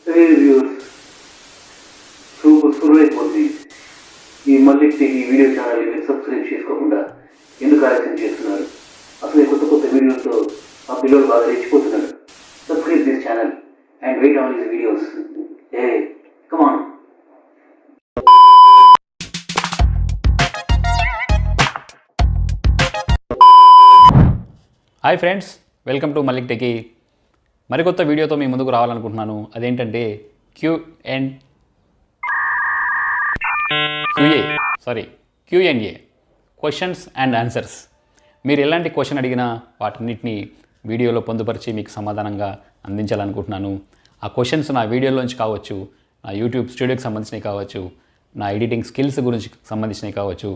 Viewers super అయిపోతుంది. ఈ మళ్ళీ ఈ వీడియో ఛానల్ మీరు సబ్స్క్రైబ్ చేసుకోకుండా ఎందుకు ఆలస్యం చేస్తున్నారు? అసలు కొత్త వీడియోలతో మా పిల్లలు బాగా రెచ్చిపోతున్నారు. Subscribe this channel and wait on this videos. Come on. Hi friends, welcome to Mallik Techie. మరికొత్త వీడియోతో మీ ముందుకు రావాలనుకుంటున్నాను. అదేంటంటే Q&A క్వశ్చన్స్ అండ్ ఆన్సర్స్. మీరు ఎలాంటి క్వశ్చన్ అడిగినా వాటన్నిటిని వీడియోలో పొందుపరిచి మీకు సమాధానంగా అందించాలనుకుంటున్నాను. ఆ క్వశ్చన్స్ నా వీడియోలోంచి కావచ్చు, నా యూట్యూబ్ స్టూడియోకి సంబంధించినవి కావచ్చు, నా ఎడిటింగ్ స్కిల్స్ గురించి సంబంధించినవి కావచ్చు,